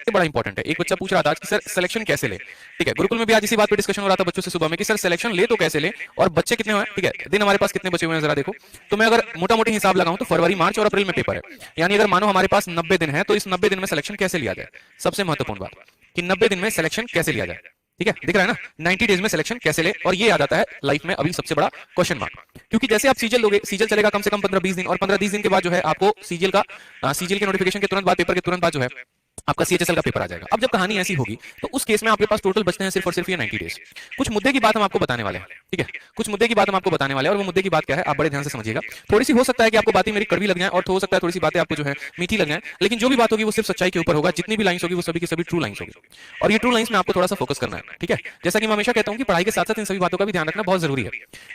ये बड़ा इंपॉर्टेंट है। एक बच्चा पूछ रहा था कि सर सिलेक्शन कैसे ले, ठीक है। गुरुकुल में भी आज इसी बात पे डिस्कशन हो रहा था बच्चों से सुबह में कि सर सिलेक्शन ले तो कैसे ले, और बच्चे कितने हैं, ठीक है, दिन हमारे पास कितने बचे हुए हैं जरा देखो। तो मैं अगर मोटा मोटी हिसाब लगाऊं तो फरवरी, मार्च और अप्रैल में पेपर है, यानी अगर मानो हमारे पास 90 दिन है तो इस 90 दिन में सिलेक्शन कैसे लिया जाए। सबसे महत्वपूर्ण बात कि 90 दिन में सिलेक्शन कैसे लिया जाए, ठीक है, दिख रहा है ना, 90 डेज में सिलेक्शन कैसे ले। और ये आ जाता है लाइफ में अभी सबसे बड़ा क्वेश्चन मार्क, क्योंकि जैसे आप सीजीएल लोगे, सीजीएल चलेगा कम से कम 15-20 दिन, और 15-20 दिन के बाद जो है आपको सीजीएल का सीजीएल के नोटिफिकेशन के तुरंत बाद, पेपर के तुरंत बाद जो है आपका सीएचएसएल का पेपर आ जाएगा। अब जब कहानी ऐसी होगी तो उस केस में आपके पास टोटल बचते हैं सिर्फ और सिर्फ ये 90 डेज। कुछ मुद्दे की बात हम आपको बताने वाले हैं, ठीक है, कुछ मुद्दे की बात हम आपको बताने वाले हैं, और वो मुद्दे की बात क्या है आप बड़े ध्यान से समझिएगा। थोड़ी सी हो सकता है कि आपको बातें मेरी कड़वी लग जाए, और हो सकता है थोड़ी सी बातें आपको जो है मीठी लग जाए, लेकिन जो भी बात होगी वो सिर्फ सच्चाई के ऊपर होगा। जितनी भी लाइन्स होगी वो सभी की सभी ट्रू लाइन्स होगी, और ये ट्रू लाइन्स में आपको थोड़ा सा फोकस करना है, ठीक है। जैसा कि मैं हमेशा कहता हूं कि पढ़ाई के साथ साथ इन सभी बातों का भी ध्यान रखना बहुत जरूरी है।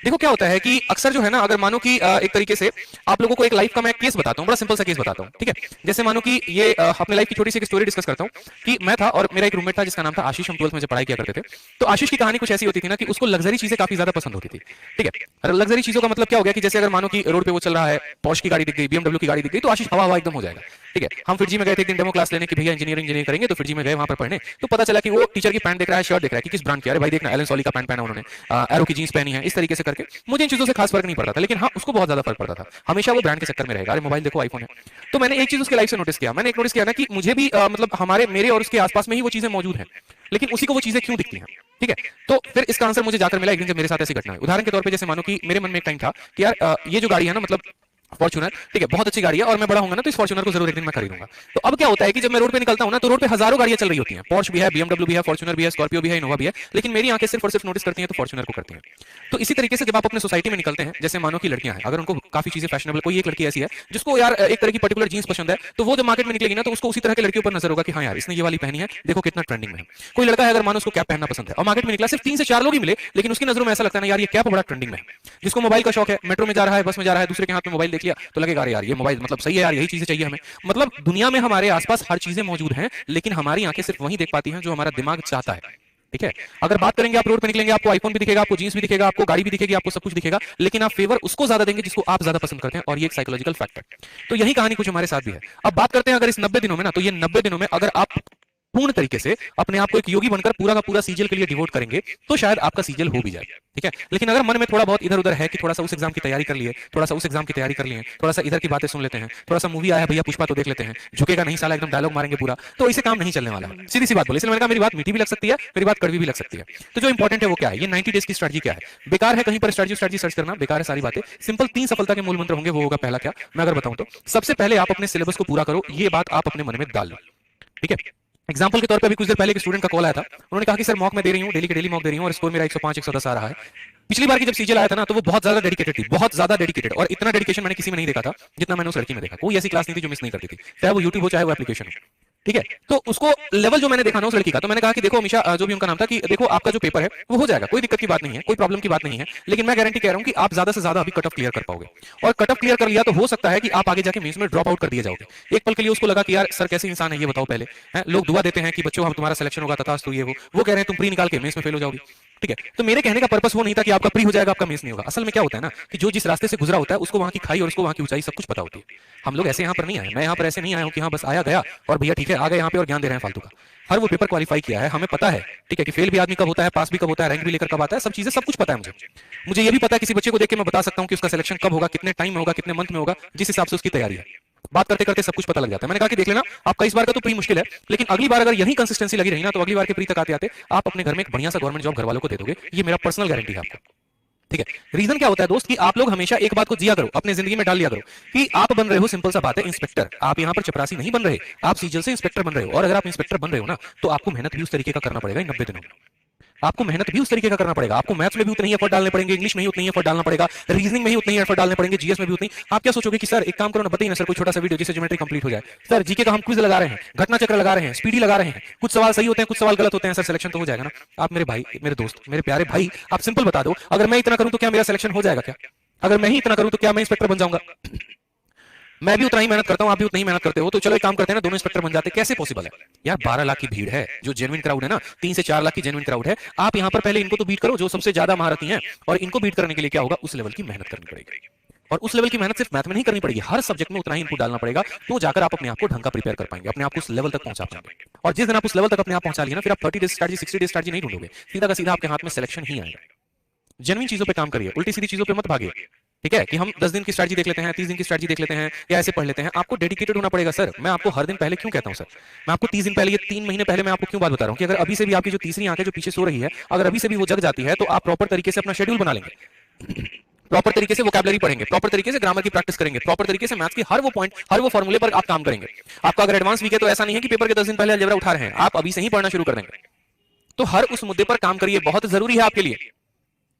देखो क्या होता है कि अक्सर जो है ना, अगर मानो कि एक तरीके से आप लोगों को एक लाइफ का मैं केस बताता हूं, बड़ा सिंपल सा केस बताता हूं, ठीक है। जैसे मानो कि ये अपने लाइफ की छोटी सी एक स्टोरी डिस्कस करता हूं कि मैं था और मेरा एक रूममेट था जिसका नाम था आशीष। हम 12th में जब पढ़ाई किया करते थे तो आशीष की कहानी कुछ ऐसी होती थी ना कि उसको लग्जरी चीजें काफी ज्यादा पसंद होती थी, ठीक है। लग्जरी चीजों का मतलब क्या हो गया कि जैसे अगर मानो कि रोड पे वो चल रहा है, पॉश की गाड़ी दिख गई, बीएमडब्ल्यू की गाड़ी दिख गई, तो आशीष हवा हवा एकदम हो जाएगा, ठीक है। हम फिर जी में गए थे एक दिन डेमो क्लास लेने की, भैया इंजीनियरिंग करेंगे, तो फिर जी में गए वहां पर पढ़ने, तो पता चला कि वो टीचर की पैंट देख रहा है, शर्ट देख रहा है कि किस ब्रांड की, अरे भाई देखना एलन सॉली का पैंट पहना उन्होंने, एरो की जींस पहनी है, इस तरीके से करके। मुझे इन चीजों से खास फर्क नहीं पड़ता था, लेकिन हाँ उसको बहुत ज्यादा फर्क पड़ता था, हमेशा वो ब्रांड के चक्कर में रहेगा, अरे मोबाइल देखो आईफोन है। तो मैंने एक चीज उसके लाइफ से नोटिस किया, मैंने एक नोटिस किया ना कि मुझे भी मतलब हमारे मेरे और उसके आसपास में ही वो चीजें मौजूद हैं, लेकिन उसी को वो चीजें क्यों दिखती हैं, ठीक है। तो फिर इसका आंसर मुझे जाकर मिला एक दिन जब मेरे साथ ऐसी घटना हुई। उदाहरण के तौर पे जैसे मानो कि मेरे मन में एक टाइम था कि यार ये जो गाड़ी है ना, मतलब फॉर्च्यूनर, ठीक है, बहुत अच्छी गाड़ी है, और मैं बड़ा होऊंगा ना तो इस फॉर्च्यूनर को जरूर एक दिन मैं खरीदूंगा। तो अब क्या होता है कि जब मैं रोड पे निकलता हूं ना तो रोड पे हजारों गाड़ियां चल रही होती हैं, पोर्श भी है, बीएमडब्ल्यू भी है, फॉर्च्यूनर भी है, स्कॉर्पियो भी है, इनोवा भी है, लेकिन मेरी आंखें सिर्फ और सिर्फ नोटिस करती हैं तो फॉर्च्यूनर को करती हैं। तो इसी तरीके से जब आप अपने सोसाइटी में निकलते हैं, जैसे मानो कि लड़कियां हैं, अगर उनको काफी चीजें फैशनेबल, कोई एक लड़की ऐसी है जिसको यार एक तरह की पर्टिकुलर जींस पसंद है, तो वो जब मार्केट में निकलेगी ना तो उसको उसी तरह की लड़कियों पर नजर होगा कि हाँ यार इसने ये वाली पहनी है, देखो कितना ट्रेंडिंग में है। कोई लड़का है अगर मानो उसको कैप पहनना पसंद है और मार्केट में निकला, सिर्फ 3 से 4 लोग ही मिले, लेकिन उसकी नजरों में ऐसा लगता है ना यार ये कैप बड़ा ट्रेंडिंग में है। जिसको मोबाइल का शौक है, मेट्रो में जा रहा है, बस में जा रहा है, दूसरे के हाथ में मोबाइल देख लिया तो लगेगा अरे यार ये मोबाइल मतलब सही है यार, यही चीजें चाहिए हमें। मतलब दुनिया में हमारे आसपास हर चीजें मौजूद हैं, लेकिन हमारी आंखें सिर्फ वही देख पाती हैं जो हमारा दिमाग चाहता है, ठीक है। अगर बात करेंगे, आप रोड पे निकलेंगे, आपको आईफोन भी दिखेगा, आपको जींस भी दिखेगा, आपको गाड़ी भी दिखेगी, आपको सब कुछ दिखेगा, लेकिन आप फेवर उसको ज्यादा देंगे जिसको आप ज्यादा पसंद करते हैं, और ये एक साइकोलॉजिकल फैक्ट है। तो यही कहानी कुछ हमारे साथ भी है। अब बात करते हैं अगर इस 90 दिनों में ना, तो ये 90 दिनों में अगर आप पूर्ण तरीके से अपने आप को एक योगी बनकर पूरा का पूरा सीजीएल के लिए डिवोट करेंगे तो शायद आपका सीजीएल हो भी जाए, ठीक है। लेकिन अगर मन में थोड़ा बहुत इधर उधर है कि थोड़ा सा उस एग्जाम की तैयारी कर लिए, थोड़ा सा उस एग्जाम की तैयारी कर लिए, थोड़ा सा इधर की बातें सुन लेते हैं, थोड़ा सा मूवी आया है भैया पुष्पा तो देख लेते हैं, झुकेगा नहीं साला एकदम डायलॉग मारेंगे पूरा, तो इसे काम नहीं चलने वाला है। सीधी सी बात बोले, इसलिए मैंने कहा मेरी बात मीठी भी लग सकती है, मेरी बात कड़वी भी लग सकती है। तो जो इंपॉर्टेंट है वो क्या है, ये 90 डेज की स्ट्रेटजी क्या है। बेकार है कहीं पर स्ट्रेटजी सर्च करना, बेकार है सारी बातें। सिंपल 3 सफलता के मूल मंत्र होंगे, वो होगा पहला क्या, मैं अगर बताऊं तो सबसे पहले आप अपने सिलेबस को पूरा करो, ये बात आप अपने मन में डाल लो, ठीक है। एग्जाम्पल के तौर पे अभी कुछ देर पहले एक स्टूडेंट का कॉल आया था, उन्होंने कहा कि सर मॉक में दे रही हूँ, डेली के डेली मॉक दे रही हूँ, और स्कोर मेरा 105 110 आ रहा है। पिछली बार की जब सीजीएल आया था ना तो वो बहुत ज्यादा डेडिकेटेड थी, बहुत ज्यादा डेडिकेटेड, और इतना डेडिकेशन मैंने किसी में नहीं देखा था जितना मैंने उस लड़की में देखा। कोई ऐसी क्लास नहीं थी जो मिस नहीं करती थी, चाहे वो यूट्यूब हो चाहे वो एप्लीकेशन हो, ठीक है। तो उसको लेवल जो मैंने देखा ना उस लड़की का, तो मैंने कहा कि देखो अमीशा, जो भी उनका नाम था, कि देखो आपका जो पेपर है वो हो जाएगा, कोई दिक्कत की बात नहीं है, कोई प्रॉब्लम की बात नहीं है, लेकिन मैं गारंटी कह रहा हूं कि आप ज्यादा से ज्यादा अभी कट ऑफ क्लियर कर पाओगे, और कट ऑफ क्लियर कर लिया तो हो सकता है कि आप आगे जाके मेंस में ड्रॉप आउट कर दिए जाओगे। एक पल के लिए उसको लगा कि यार सर कैसे इंसान है ये बताओ पहले, है लोग दुआ देते हैं कि बच्चों हम तुम्हारा सिलेक्शन होगा तथास्तु, ये वो कह रहे हैं तुम प्री निकाल के मेंस में फेल हो जाओगे, ठीक है। तो मेरे कहने का पर्पस वो नहीं था कि आपका प्री हो जाएगा आपका मेंस नहीं होगा। असल में क्या होता है ना कि जो जिस रास्ते से गुजरा होता है उसको वहां की खाई और उसको वहां की ऊंचाई सब कुछ पता होती है। हम लोग ऐसे यहाँ पर नहीं आए, मैं यहाँ पर ऐसे नहीं आया हूँ कि हाँ बस आया गया और भैया ठीक है आ गए यहाँ पे और ज्ञान दे रहे हैं फालतू का। हर वो पेपर क्वालिफाई किया है, हमें पता है, ठीक है, कि फेल भी आदमी कब होता है, पास भी कब होता है, रैंक भी लेकर कब आता है, सब चीजें सब कुछ पता है मुझे। मुझे ये भी पता है किसी बच्चे को देख के मैं बता सकता हूँ कि उसका सिलेक्शन कब होगा, कितने टाइम में होगा, कितने मंथ में होगा, जिस हिसाब से उसकी तैयारी है। बात करते करते सब कुछ पता लग जाता है। मैंने कहा कि देख लेना आपका इस बार का तो प्री मुश्किल है, लेकिन अगली बार अगर यही कंसिस्टेंसी लगी रही ना तो अगली बार के प्री तक आते आते आप अपने घर में एक बढ़िया सा गवर्नमेंट जॉब घर वालों को दे दोगे, ये मेरा पर्सनल गारंटी है आपको, ठीक है। रीजन क्या होता है दोस्त कि आप लोग हमेशा एक बात को जिया करो, अपने जिंदगी में डाल लिया करो कि आप बन रहे हो, सिंपल सा बात है, इंस्पेक्टर। आप यहाँ पर चपरासी नहीं बन रहे, आप सीजीएल से इंस्पेक्टर बन रहे हो, और अगर आप इंस्पेक्टर बन रहे हो ना तो आपको मेहनत भी उस तरीके का करना पड़ेगा इन 90 दिनों में। आपको मेहनत भी उस तरीके का करना पड़ेगा, आपको मैथ्स में भी उतनी ही एफर्ट डालने पड़ेंगे, इंग्लिश में ही उतनी ही एफर्ट डालना पड़ेगा, रीजनिंग में ही उतनी ही एफर्ट डालने पड़ेंगे, जीएस में भी उतनी। आप क्या सोचोगे कि सर एक काम करो ना, बताइए ना सर कोई छोटा सा वीडियो जिससे ज्योमेट्री कंप्लीट हो जाए। सर जीके का हम क्विज लगा रहे हैं, घटना चक्र लगा रहे हैं, स्पीडी लगा रहे हैं, कुछ सवाल सही होते हैं कुछ सवाल गलत होते हैं, सर सिलेक्शन तो हो जाएगा ना। आप मेरे भाई, मेरे दोस्त, मेरे प्यारे भाई, आप सिंपल बता दो, अगर मैं इतना करूं तो क्या मेरा सिलेक्शन हो जाएगा क्या? अगर मैं ही इतना करूं तो क्या मैं इंस्पेक्टर बन जाऊंगा? मैं भी उतना ही मेहनत करता हूं, आप भी उतनी ही मेहनत करते हो, तो चलो एक काम करते हैं ना, दोनों इंस्पेक्टर बन जाते। कैसे पॉसिबल है यार? 12 लाख की भीड़ है, जो जेन्युइन क्राउड है ना, 3 से 4 लाख की जेन्युइन क्राउड है। आप यहां पर पहले इनको तो बीट करो जो सबसे ज्यादा महारथी हैं, और इनको बीट करने के लिए क्या होगा, उस लेवल की मेहनत करनी पड़ेगी। और उस लेवल की मेहनत सिर्फ मैथ में नहीं करनी पड़ेगी, हर सब्जेक्ट में उतना ही इनपुट डालना पड़ेगा, तो जाकर आप अपने आप को ढंग का प्रिपेयर कर पाएंगे, अपने आप को उस लेवल तक पहुंचा पाएंगे। और जिस दिन आप उस लेवल तक अपने आप पहुंचा लिए ना, फिर आप 30 डेज स्ट्रेटजी 60 डेज स्ट्रेटजी नहीं ढूंढोगे, सीधा का सीधा आपके हाथ में सिलेक्शन ही आएगा। जेन्युइन चीजों पे काम करिए, उल्टी सीधी चीजों पे मत भागिए। ठीक है कि हम 10 दिन की स्ट्रेटजी देख लेते हैं, 30 दिन की स्ट्रेटजी देख लेते हैं, या ऐसे पढ़ लेते हैं। आपको डेडिकेटेड होना पड़ेगा सर। मैं आपको हर दिन पहले क्यों कहता हूं सर, मैं आपको 30 दिन पहले, ये 3 महीने पहले मैं आपको क्यों बात बता रहा हूं कि अगर अभी से भी आपकी जो तीसरी आंख है जो पीछे सो रही है, अगर अभी से भी वो जग जाती है, तो आप प्रॉपर तरीके से अपना शेड्यूल बना लेंगे, प्रॉपर तरीके से वोकैबुलरी पढ़ेंगे, प्रॉपर तरीके से ग्रामर की प्रैक्टिस करेंगे, प्रॉपर तरीके से मैथ्स की हर वो पॉइंट, हर वो फॉर्मूले पर आप काम करेंगे। आपका अगर एडवांस वीक है तो ऐसा नहीं है कि पेपर के 10 दिन पहले अलजेब्रा उठा रहे हैं, आप अभी से ही पढ़ना शुरू कर देंगे। तो हर उस मुद्दे पर काम करिए, बहुत जरूरी है आपके लिए।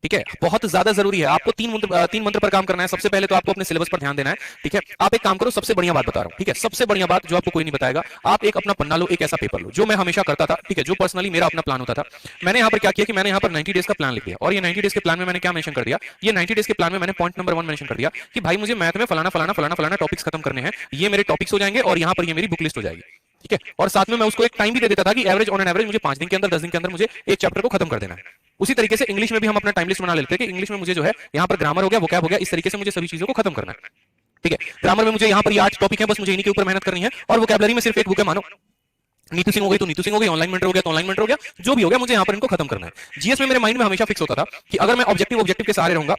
ठीक है, बहुत ज्यादा जरूरी है। आपको तीन मंत्र पर काम करना है। सबसे पहले तो आपको अपने सिलेबस पर ध्यान देना है। ठीक है, आप एक काम करो, सबसे बढ़िया बात बता रहा हूं, ठीक है, सबसे बढ़िया बात जो आपको कोई नहीं बताएगा, आप एक अपना पन्ना लो, एक ऐसा पेपर लो, जो मैं हमेशा करता था। ठीक है, जो पर्सनली मेरा अपना प्लान होता था। मैंने यहाँ पर क्या किया कि मैंने यहाँ पर 90 डेज का प्लान लिख दिया, और ये 90 डेज के प्लान में मैंने क्या मेंशन कर दिया, ये 90 डेज के प्लान में मैंने पॉइंट नंबर 1 मेंशन कर दिया कि भाई मुझे मैथ में फलाना फलाना फलाना फलाना टॉपिक्स खत्म करने हैं, ये मेरे टॉपिक्स हो जाएंगे, और यहाँ पर ये मेरी बुक लिस्ट हो जाएगी। ठीक है, और साथ में मैं उसको एक टाइम भी दे देता था कि एवरेज ऑन एन एवरेज मुझे 5 दिन के अंदर, 10 दिन के अंदर मुझे एक चैप्टर को खत्म कर देना है। उसी तरीके से इंग्लिश में भी हम अपना टाइम लिस्ट बना लेते हैं कि इंग्लिश में मुझे जो है यहाँ पर ग्रामर हो गया, वोकैब हो गया, इस तरीके से मुझे सभी चीजों को खत्म करना है। ठीक है, ग्रामर में मुझे यहाँ पर 8 टॉपिक है, बस मुझे इन्हीं के ऊपर मेहनत करनी है, और वोकैबुलरी में सिर्फ एक बुक है, मानो नीतू सिंह हो गई तो नीतू सिंह हो गई, ऑनलाइन मेंटर हो गया तो ऑनलाइन मेंटर हो गया, जो भी हो गया मुझे यहाँ पर इनको खत्म करना है। जीएस में मेरे माइंड में हमेशा फिक्स होता था कि अगर मैं ऑब्जेक्टिव के सहारे रहूंगा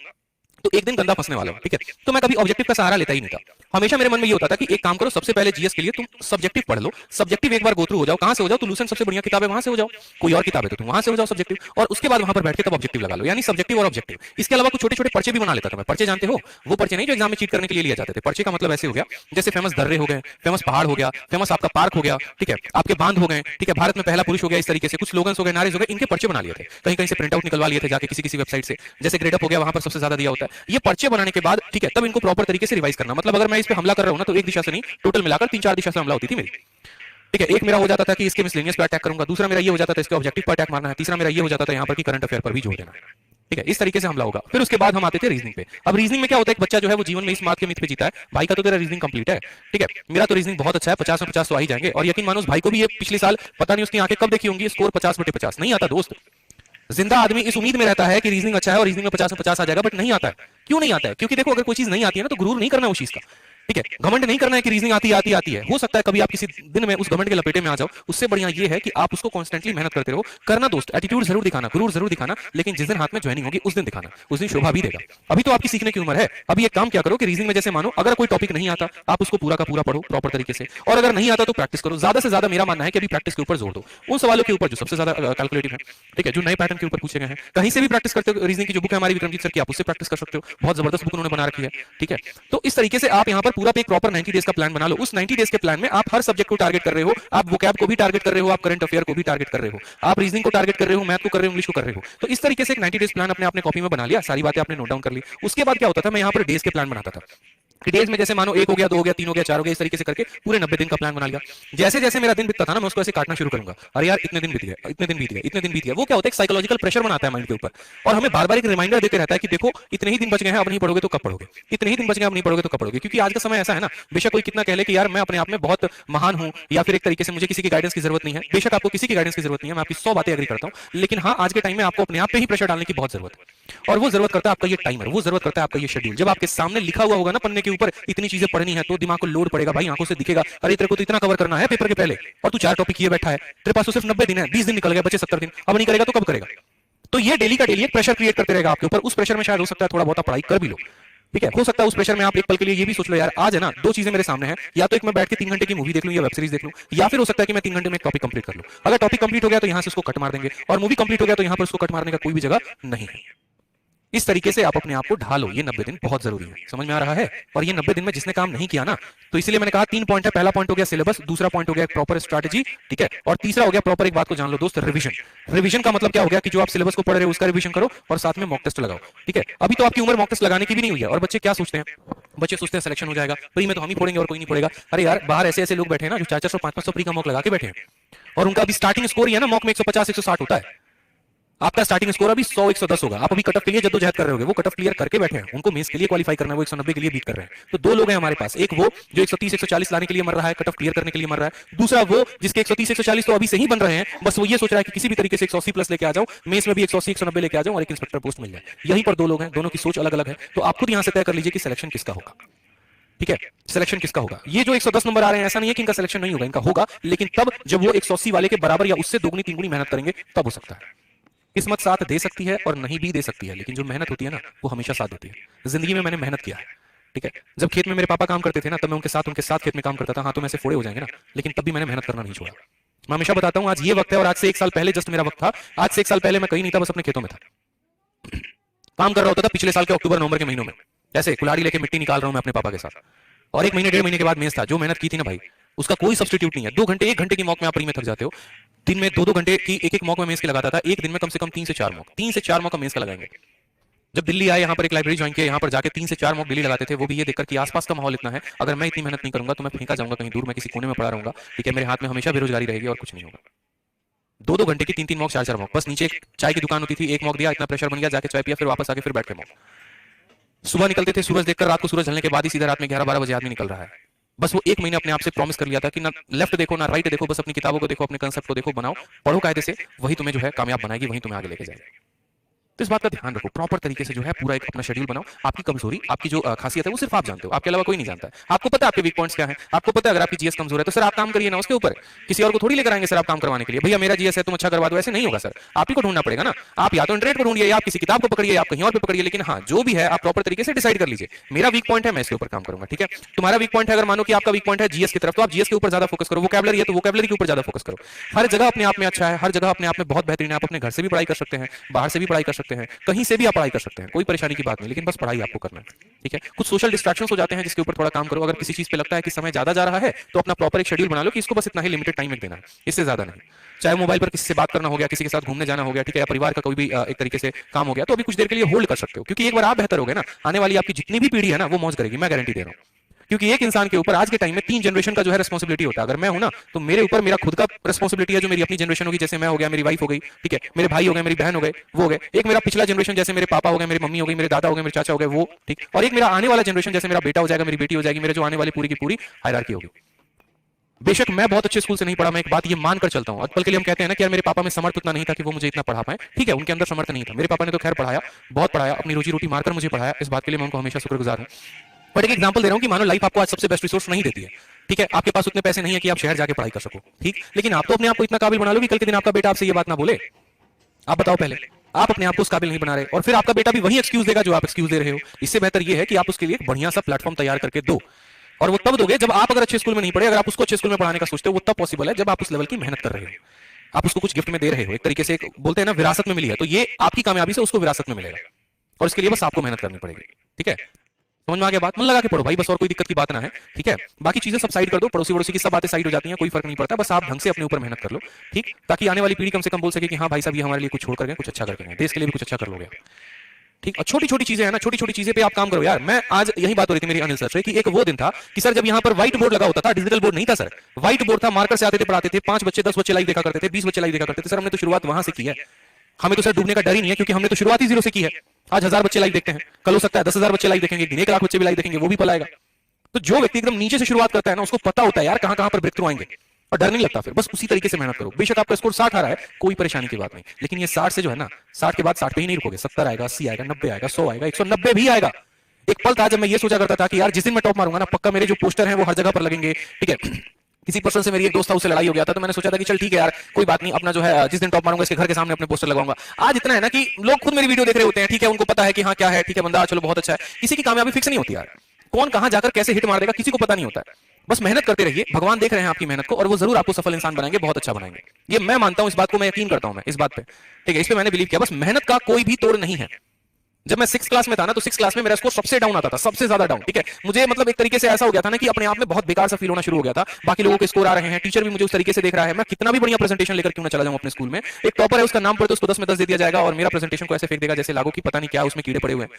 तो एक दिन गंदा फंसने वाला हूं। ठीक है, तो मैं कभी ऑब्जेक्टिव का सहारा लेता ही नहीं था। हमेशा मेरे मन में ये होता था कि एक काम करो, सबसे पहले जीएस के लिए तुम सब्जेक्टिव पढ़ लो, सब्जेक्टिव एक बार गो थ्रू हो जाओ, कहां से हो जाओ, तो लूसेंट सबसे बढ़िया किताब है वहां से हो जाओ, कोई और किताब है तो तुम वहां से हो जाओ सब्जेक्टिव, और उसके बाद वहां पर बैठ के तब ऑब्जेक्टिव लगा लो, यानी सब्जेक्टिव और ऑब्जेक्टिव। इसके अलावा कुछ छोटे छोटे पर्चे भी बना लेता था मैं। पर्चे जानते हो, वो पर्चे नहीं जो एग्जाम में चीट करने के लिए लिए जाते थे। पर्चे का मतलब ऐसे हो गया जैसे फेमस दर्रे हो गए, फेमस पहाड़ हो गया, फेमस आपका पार्क हो गया, ठीक है, आपके बांध हो गए, ठीक है, भारत में पहला पुरुष हो गया, इस तरीके से कुछ स्लोगन्स हो गए, नारेज हो गए, इनके पर्चे बना लिए थे। कहीं कहीं से प्रिंट आउट निकलवा लिए थे जाके किसी वेबसाइट से, जैसे ग्रेडअप हो गया, वहां पर सबसे ज्यादा दिया होता है। ये पर्चे बनाने के बाद, ठीक है, तब इनको प्रॉपर तरीके से रिवाइज करना। मतलब अगर मैं इस पे हमला कर रहा हूं ना, तो एक दिशा से नहीं, टोटल मिलाकर 3-4 दिशा से हमला होती थी मेरी। ठीक है, एक मेरा हो जाता था कि इसके मिसलेनियस पे अटैक करूंगा, दूसरा मेरा ये हो जाता था इसके ऑब्जेक्टिव पर अटैक मारना है, तीसरा मेरा ये हो जाता था यहाँ पर कि करंट अफेयर पर भी जोड़ देना है। ठीक है, इस तरीके से हमला होगा। फिर उसके बाद हम आते थे रीजनिंग पे। अब रीजनिंग में क्या होता है, एक बच्चा जो है वो जीवन में इस बात के मिथ पे जीता है, भाई का तो तेरा रीजनिंग कंप्लीट है, ठीक है, मेरा तो रीजनिंग बहुत अच्छा है, 50 में 50 तो आ ही जाएंगे। और यकीन मानो उस भाई को भी ये पिछले साल पता नहीं उसकी आंखें कब देखी होंगी, स्कोर 50/50 नहीं आता दोस्त। जिंदा आदमी इस उम्मीद में रहता है कि रीजनिंग अच्छा है और रीजनिंग में 50 में 50 आ जाएगा, बट नहीं आता है। क्यों नहीं आता है? क्योंकि देखो, अगर कोई चीज नहीं आती है ना, तो गुरूर नहीं करना उस चीज का। ठीक है, घमंड नहीं करना है कि रीजनिंग आती है। हो सकता है कभी आप किसी दिन में उस घमंड के लपेटे में आ जाओ। उससे बढ़िया ये है कि आप उसको कॉन्स्टेंटली मेहनत करते रहो। करना दोस्त, एटीट्यूड जरूर दिखाना, गुरूर जरूर दिखाना, लेकिन जिस दिन हाथ में ज्वाइनिंग होगी उस दिन दिखाना, उस दिन शोभा भी देगा। अभी तो आपकी सीखने की उम्र है। अभी एक काम क्या करो कि रीजनिंग में जैसे मानो अगर कोई टॉपिक नहीं आता, आप उसको पूरा का पूरा पढ़ो प्रॉपर तरीके से, और अगर नहीं आता तो प्रैक्टिस करो। ज्यादा से ज्यादा मेरा मानना है कि अभी प्रैक्टिस के ऊपर जोर दो, उन सवालों के ऊपर जो सबसे ज्यादा कैलकुलेटिव है, ठीक है, जो नए पैटर्न के ऊपर पूछे गए हैं। कहीं से भी प्रैक्टिस करते हो, रीजनिंग की जो बुक है हमारी विक्रमजीत सर की, आप उससे प्रैक्टिस कर सकते हो। बहुत जबरदस्त बुक उन्होंने बना रखी है। ठीक है, तो इस तरीके से आप यहाँ पर पूरा एक प्रॉपर 90 डेज का प्लान बना लो। उस 90 डेज के प्लान में आप हर सब्जेक्ट को टारगेट कर रहे हो, आप वोकैब को भी टारगेट कर रहे हो, आप करंट अफेयर को भी टारगेट कर रहे हो, आप रीजनिंग को टारगेट कर रहे हो, मैथ को कर रहे हो, इंग्लिश को कर रहे हो। तो इस तरीके से एक 90 डेज प्लान अपने आपने कॉपी में बना लिया, सारी बातें आपने नोट डाउन कर ली। उसके बाद क्या होता था, मैं यहाँ पर डेज के प्लान बनाता था। डेज में जैसे मानो 1 हो गया, 2 हो गया, 3 हो गया, 4 हो गया, इस तरीके से करके पूरे 90 दिन का प्लान बना लिया। जैसे जैसे मेरा दिन बीतता था ना, मैं उसको ऐसे काटना शुरू करूंगा। अरे यार, इतने दिन बीत गए, इतने दिन बीत गए, इतने दिन बीत गए। वो क्या होता है, साइकोलॉजिकल प्रेशर बनाता है माइंड के ऊपर, और हमें बार बार एक रिमाइंडर देते रहता है कि देखो इतने ही दिन बच गए हैं, अब नहीं पढ़ोगे तो कब पढ़ोगे, इतने ही दिन बच गए, अब नहीं पढ़ोगे तो कब पढ़ोगे। क्योंकि आज का समय ऐसा है ना, बेशक कोई कितना कह ले कि यार मैं अपने आप में बहुत महान हूं, या फिर एक तरीके से मुझे किसी की गाइडेंस की जरूरत नहीं है। बेशक आपको किसी की गाइडेंस की जरूरत नहीं है, मैं आपकी 100 बातें एग्री करता हूं, लेकिन हाँ, आज के टाइम में आपको अपने आप पे ही प्रेशर डालने की बहुत जरूरत है। और वो जरूरत करता है आपका ये टाइमर, वो जरूरत करता है आपका ये शेड्यूल। जब आपके सामने लिखा हुआ होगा ना पन्ने के ऊपर, इतनी चीजें पढ़नी है, तो दिमाग को लोड पड़ेगा भाई, आंखों से दिखेगा, अरे तेरे को तो इतना कवर करना है पेपर के पहले, और तू 4 टॉपिक किए बैठा है, तेरे पास तो सिर्फ 90 दिन है, 20 दिन निकल गए, बचे 70 दिन, अब नहीं करेगा तो कब करेगा। तो ये डेली का डेली एक प्रेशर क्रिएट करते रहेगा आपके ऊपर। उस प्रेशर में शायद हो सकता है थोड़ा बहुत पढ़ाई कर भी लो, ठीक है, हो सकता है उस प्रेशर में आप एक पल के लिए ये भी सोच लो, यार आज है ना 2 चीजें मेरे सामने हैं, या तो एक मैं बैठ के 3 घंटे की मूवी देख लूं या वेब सीरीज देख लूं, या फिर हो सकता है कि मैं 3 घंटे में एक टॉपिक कंप्लीट कर लूं। अगर टॉपिक कंप्लीट हो गया तो यहां से उसको कट मार देंगे, और मूवी कंप्लीट हो गया तो यहां पर उसको कट मारने का कोई भी जगह नहीं है। इस तरीके से आप अपने आप को ढालो। ये 90 दिन बहुत जरूरी है, समझ में आ रहा है। और ये 90 दिन में जिसने काम नहीं किया ना, तो इसलिए मैंने कहा 3 पॉइंट है। पहला पॉइंट हो गया सिलेबस, दूसरा पॉइंट हो गया प्रॉपर स्ट्रैटेजी, ठीक है, और तीसरा हो गया प्रॉपर, एक बात को जान लो दोस्त, रिवीजन। रिवीजन का मतलब क्या हो गया कि जो आप सिलेबस को पढ़ रहे हो उसका रिवीजन करो, और साथ में मॉक टेस्ट लगाओ। ठीक है, अभी तो आपकी उम्र मॉक टेस्ट लगाने की भी नहीं हुई है। और बच्चे क्या सोचते हैं, बच्चे सोचते हैं सिलेक्शन हो जाएगा, प्री में तो हम ही पढ़ेंगे और कोई नहीं पढ़ेगा। अरे यार, बाहर ऐसे ऐसे लोग बैठे हैं ना जो 400-500 प्री का मॉक लगा के बैठे हैं, और उनका अभी स्टार्टिंग स्कोर ही है ना मॉक में 150-160 होता है। आपका स्टार्टिंग स्कोर अभी 100 110 होगा, आप अभी कट ऑफ के लिए जद्दोजहद कर रहे होगे, वो कट ऑफ क्लियर करके बैठे हैं, उनको मेंस के लिए क्वालिफाई करना है, वो 190 के लिए बीट कर रहे हैं। तो दो लोग हैं हमारे पास, एक वो जो 130 140 लाने के लिए मर रहा है, कट ऑफ क्लियर करने के लिए मर रहा है, दूसरा वो जिसके 130 140 तो अभी से ही बन रहे हैं, बस वो ये सोच रहा है कि किसी भी तरीके से 180 प्लस लेके आ जाऊं, मेंस में भी 180 190 लेके आ जाऊं और एक इंस्पेक्टर पोस्ट मिल जाए। यहीं पर दो लोग हैं, दोनों की सोच अलग अलग है। तो आप खुद यहां से तय कर लीजिए कि सिलेक्शन किसका होगा। ठीक है, सिलेक्शन किसका होगा। ये जो 110 नंबर आ रहे हैं, ऐसा नहीं है कि इनका सिलेक्शन नहीं होगा, इनका होगा, लेकिन तब जब वो 180 वाले के बराबर या उससे दोगुनी तीन गुनी मेहनत करेंगे तब हो सकता है। किस्मत साथ दे सकती है और नहीं भी दे सकती है, लेकिन जो मेहनत होती है ना वो हमेशा साथ देती है। जिंदगी में मैंने मेहनत किया है, ठीक है। जब खेत में मेरे पापा काम करते थे ना, तब मैं उनके साथ खेत में काम करता था। हाँ, तो मैं से फोड़े हो जाएंगे ना, लेकिन तब भी मैंने मेहनत करना नहीं छोड़ा। मैं हमेशा बताता हूं, आज ये वक्त है और आज से 1 साल पहले जस्ट मेरा वक्त था। आज से 1 साल पहले मैं कहीं नहीं था, बस अपने खेतों में था, काम कर रहा होता था। पिछले साल के अक्टूबर नवंबर के महीनों में ऐसे कुल्हाड़ी लेके मिट्टी निकाल रहा हूं मैं अपने पापा के साथ, और 1 महीने 1.5 महीने के बाद मेंस था। जो मेहनत की थी ना भाई, उसका कोई सब्स्टिट्यूट नहीं है। 2 घंटे 1 घंटे की मॉक में आप प्री में थक जाते हो, दिन में 2-2 घंटे की एक मॉक में मेंस की लगाता था। एक दिन में कम से कम 3 से 4 मॉक, 3 से 4 मॉक का मेंस का लगाएंगे। जब दिल्ली आए, यहाँ पर एक लाइब्रेरी ज्वाइन किया, यहाँ पर जाके 3 से 4 मॉक डेली लगाते थे। वो भी ये देखकर कि आसपास का माहौल इतना है, अगर मैं इतनी मेहनत नहीं करूंगा तो मैं फेंका जाऊंगा कहीं दूर, मैं किसी कोने में पड़ा रहूंगा, ठीक है। मेरे हाथ में हमेशा बेरोजगारी रहेगी और कुछ नहीं होगा। 2-2 घंटे की 3-3 मॉक 4-4 मॉक, बस नीचे एक चाय की दुकान होती थी, एक मॉक दिया, इतना प्रेशर बन गया, जाके चाय पिया, फिर वापस आके फिर बैठ के मॉक। सुबह निकलते थे सूरज देखकर, रात को सूरज ढलने के बाद ही सीधा रात में 11-12 बजे आदमी निकल रहा है। बस वो 1 महीने अपने आप से प्रॉमिस कर लिया था कि ना लेफ्ट देखो ना राइट देखो, बस अपनी किताबों को देखो, अपने कंसेप्ट को देखो, बनाओ, पढ़ो कायदे से, वही तुम्हें जो है कामयाब बनाएगी, वही तुम्हें आगे लेके जाएगी। तो इस बात का ध्यान रखो, प्रॉपर तरीके से जो है पूरा एक अपना शेड्यूल बनाओ। आपकी कमजोरी, आपकी जो खासियत है वो सिर्फ आप जानते हो, आपके अलावा कोई नहीं जानता है। आपको पता है आपके वीक पॉइंट्स क्या हैं, आपको पता है अगर आपकी जीएस कमजोर है तो सर आप काम करिए ना उसके ऊपर, किसी और को थोड़ी लेकर आएंगे सर आप काम करवाने के लिए। भैया मेरा जीएस है तुम अच्छा करवा दो, ऐसे नहीं होगा सर, आप ही को ढूंढना पड़ेगा ना। आप या तो इंटरनेट पर ढूंढिए, या आप किसी किताब को पकड़िए, आप कहीं और पे पकड़िए, लेकिन हाँ जो भी है आप प्रॉपर तरीके से डिसाइड कर लीजिए, मेरा वीक पॉइंट है, मैं इसके ऊपर काम करूंगा, ठीक है। तुम्हारा वीक पॉइंट है, अगर मानो कि आपका वीक पॉइंट है जीएस की तरफ, तो आप जीएस के ऊपर ज्यादा फोकस करो। वोकैबुलरी है तो वोकैबुलरी के ऊपर ज्यादा फोकस करो। हर जगह अपने आप में अच्छा है, हर जगह अपने आप में बहुत बेहतरीन है। आप अपने घर से भी पढ़ाई कर सकते हैं, बाहर से भी पढ़ाई कर सकते हैं, कहीं से भी आप पढ़ाई कर सकते हैं, कोई परेशानी की बात नहीं, लेकिन बस पढ़ाई आपको करना है, ठीक है। कुछ सोशल डिस्ट्रैक्शंस हो जाते हैं जिसके ऊपर थोड़ा काम करो। अगर किसी चीज पे लगता है कि समय ज्यादा जा रहा है तो अपना प्रॉपर एक शेड्यूल बना लो कि इसको बस इतना ही लिमिटेड टाइम में देना है, इससे ज्यादा नहीं। चाहे मोबाइल पर किसी से बात करना हो गया, किसी के साथ घूमने जाना हो गया, ठीक है, या परिवार का कोई भी एक तरीके से काम हो गया, तो अभी कुछ देर के लिए होल्ड कर सकते हो, क्योंकि एक बार आप बेहतर हो गए ना, आने वाली आपकी जितनी भी पीढ़ी है ना वो मौज करेगी, मैं गारंटी दे रहा हूं। क्योंकि एक इंसान के ऊपर आज के टाइम में 3 जनरेशन का जो है रिस्पांसिबिलिटी होता है। अगर मैं हूं ना तो मेरे ऊपर मेरा खुद का रिस्पांसिबिलिटी है, जो मेरी अपनी जनरेशन होगी, जैसे मैं हो गया, मेरी वाइफ हो गई, ठीक है, मेरे भाई हो गए, मेरी बहन हो गए, वो हो गए। एक मेरा पिछला जनरेशन जैसे मेरे पापा हो गए, मेरी मम्मी हो गई, मेरे दादा हो गए, मेरे चाचा हो गए, वो ठीक। और एक मेरा आने वाला जनरेशन जैसे मेरा बेटा हो जाएगा, मेरी बेटी हो जाएगी, मेरे जो आने वाली पूरी की पूरी हायरार्की होगी। बेशक मैं बहुत अच्छे स्कूल से नहीं पढ़ा, मैं एक बात ये मानकर चलता हूं। पल के लिए हम कहते हैं ना कि यार मेरे पापा में समर्थ उतना नहीं था कि वो मुझे इतना पढ़ा पाए, ठीक है, उनके अंदर समर्थ नहीं था। मेरे पापा ने तो खैर पढ़ाया, बहुत पढ़ाया, अपनी रोजी रोटी मारकर मुझे पढ़ाया, इस बात के लिए मैं उनको हमेशा शुक्रगुजार हूं। बट एक एग्जांपल दे रहा हूं कि मानो लाइफ आपको आज सबसे बेस्ट रिसोर्स नहीं देती है, ठीक है, आपके पास उतने पैसे नहीं है कि आप शहर जाके पढ़ाई कर सको, ठीक, लेकिन आप तो अपने आप को इतना काबिल बना लो कि कल के दिन आपका बेटा आपसे ये बात ना बोले। आप बताओ, पहले आप अपने आप को उस काबिल नहीं बना रहे और फिर आपका बेटा भी वही एक्सक्यूज देगा जो आप एक्सक्यूज दे रहे हो। इससे बेहतर ये है कि आप उसके लिए एक बढ़िया सा प्लेटफॉर्म तैयार करके दो, और वो तब दोगे जब आप अगर अच्छे स्कूल में नहीं पढ़े। अगर आप उसको अच्छे स्कूल में पढ़ाने का सोचते हो, वो तब पॉसिबल है जब आप उस लेवल की मेहनत कर रहे हो, आप उसको कुछ गिफ्ट में दे रहे हो, एक तरीके से एक बोलते हैं ना विरासत में मिली है, तो ये आपकी कामयाबी से उसको विरासत में मिलेगा, और इसके लिए बस आपको मेहनत करनी पड़ेगी, ठीक है। समझ में आ गया बात, मन लगा के पढ़ो भाई, बस और कोई दिक्कत की बात ना है, ठीक है। बाकी चीजें सब साइड कर दो, पड़ोसी वड़ोसी की सब बातें साइड हो जाती हैं, कोई फर्क नहीं पड़ता, बस आप ढंग से अपने ऊपर मेहनत कर लो, ठीक, ताकि आने वाली पीढ़ी कम से कम बोल सके कि हाँ भाई साहब ये हमारे लिए कुछ छोड़ कर गए, कुछ अच्छा करके गए, देश के लिए भी कुछ अच्छा कर लोगे, ठीक। और छोटी छोटी चीजें है ना, छोटी छोटी चीजें पे आप काम करो यार। मैं आज यही बात हो रही थी मेरी अनिल सर से कि एक वो दिन था कि सर जब यहाँ पर व्हाइट बोर्ड लगा होता था, डिजिटल बोर्ड नहीं था सर, व्हाइट बोर्ड था, मार्कर से आते थे, पढ़ाते थे, 5 बच्चे 10 बच्चे लाइव देखा करते थे, 20 बच्चे लाइव देखा करते थे। सर हमने तो शुरुआत वहां से की है, हमें तो सर डूबने का डर ही नहीं है, क्योंकि हमने तो शुरुआत ही 0 से की है। आज 1000 बच्चे लाइव देखते हैं, कल हो सकता है 10,000 बच्चे लाइव देखेंगे, 1 लाख बच्चे भी लाइव देखेंगे, वो भी पलाएगा। तो जो व्यक्ति एकदम नीचे से शुरुआत करता है ना, उसको पता होता है यार कहां कहां पर ब्रेक थ्रू आएंगे, और डर नहीं लगता। फिर बस उसी तरीके से मेहनत करो। बेशक आपका स्कोर 60 आ रहा है, कोई परेशानी की बात नहीं, लेकिन ये 60 से जो है ना, 60 के बाद 60 पे ही नहीं रुकोगे, 70 आएगा, 80 आएगा, 90 आएगा, 100 आएगा, 190 भी आएगा। एक पल था जब मैं ये सोचा करता था कि यार जिस दिन मैं टॉप मारूंगा ना, पक्का मेरे जो पोस्टर हैं वो हर जगह पर लगेंगे, ठीक है। किसी पर्सन से मेरी एक दोस्त था, उससे लड़ाई हो गया था, तो मैंने सोचा था कि चल ठीक है यार कोई बात नहीं, अपना जो है जिस दिन टॉप मारूंगा इसके घर के सामने अपने पोस्टर लगाऊंगा। आज इतना है ना कि लोग खुद मेरी वीडियो देख रहे होते हैं, ठीक है, उनको पता है कि हाँ क्या है, ठीक है, बंदा चलो बहुत अच्छा है। किसी की कामयाबी फिक्स नहीं होती यार, कौन कहां जाकर कैसे हिट मार देगा किसी को पता नहीं होता है। बस मेहनत करते रहिए, भगवान देख रहे हैं आपकी मेहनत को, और वो जरूर आपको सफल इंसान बनाएंगे, बहुत अच्छा बनाएंगे। ये मैं मानता हूं, इस बात को मैं यकीन करता हूं, मैं इस बात पे, ठीक है, इस पे मैंने बिलीव किया। बस मेहनत का कोई भी तोड़ नहीं है। जब मैं 6th क्लास में था ना, तो 6th क्लास में मेरा स्कोर सबसे डाउन आता था, सबसे ज्यादा डाउन, ठीक है। मुझे मतलब एक तरीके से ऐसा हो गया था ना कि अपने आप में बहुत बेकार सा फील होना शुरू हो गया था। बाकी लोगों के स्कोर आ रहे हैं, टीचर भी मुझे उस तरीके से देख रहा है, मैं कितना भी बढ़िया प्रेजेंटेशन लेकर क्यों ना चला जाऊं अपने स्कूल में, एक टॉपर है उसका नाम पढ़े तो उसको 10 में 10 दे दिया जाएगा, और मेरा प्रेजेंटेशन को ऐसे फेंक देगा जैसे लागू की पता नहीं क्या उसमें कीड़े पड़े हुए हैं।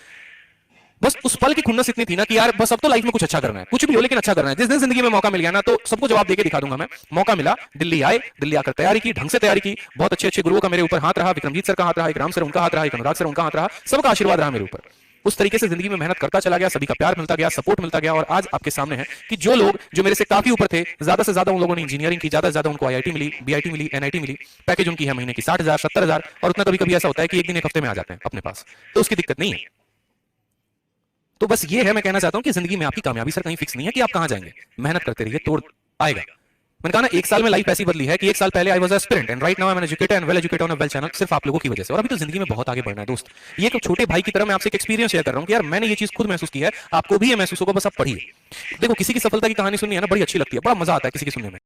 बस उस पल की खुन्नस इतनी थी ना कि यार बस अब तो लाइफ में कुछ अच्छा करना है, कुछ भी हो लेकिन अच्छा करना है। जिस दिन जिंदगी में मौका मिल गया ना तो सबको जवाब देके दिखा दूंगा मैं। मौका मिला, दिल्ली आए, दिल्ली आकर तैयारी की, ढंग से तैयारी की, बहुत अच्छे अच्छे गुरुओं का मेरे ऊपर हाथ रहा, विक्रमजीत सर का हाथ रहा, एक राम सर उनका हाथ रहा, एक अनुराग सर उनका हाथ रहा, सबका आशीर्वाद रहा मेरे ऊपर। उस तरीके से जिंदगी में मेहनत करता चला गया, सभी का प्यार मिलता गया, सपोर्ट मिलता गया, और आज आपके सामने है कि जो लोग जो मेरे से काफी ऊपर थे, ज्यादा से ज्यादा उन लोगों ने इंजीनियरिंग की, ज्यादा से ज्यादा उनको आईआईटी मिली, बीआईटी मिली, एनआईटी मिली, पैकेज उनकी है महीने की 60,000 70,000, और उतना कभी कभी ऐसा होता है कि एक दिन एक हफ्ते में आ जाते हैं अपने पास, तो उसकी दिक्कत नहीं है। तो बस ये है, मैं कहना चाहता हूं कि जिंदगी में आपकी कामयाबी सर कहीं फिक्स नहीं है कि आप कहां जाएंगे, मेहनत करते रहिए, तोड़ आएगा। मैंने कहा ना, एक साल में लाइफ ऐसी बदली है कि एक साल पहले I was aspirant and right now I am educated and well educated on a well channel, सिर्फ आप लोगों की वजह से। और अभी तो जिंदगी में बहुत आगे बढ़ना है दोस्त। ये एक छोटे भाई की तरह मैं आपसे एक एक्सपीरियंस शेयर कर रहा हूं कि यार मैंने ये चीज खुद महसूस की है, आपको भी ये महसूस होगा, बस आप पढ़िए। देखो, किसी की सफलता की कहानी सुननी है ना, बड़ी अच्छी लगती है, बड़ा मजा आता है किसी की सुनने में।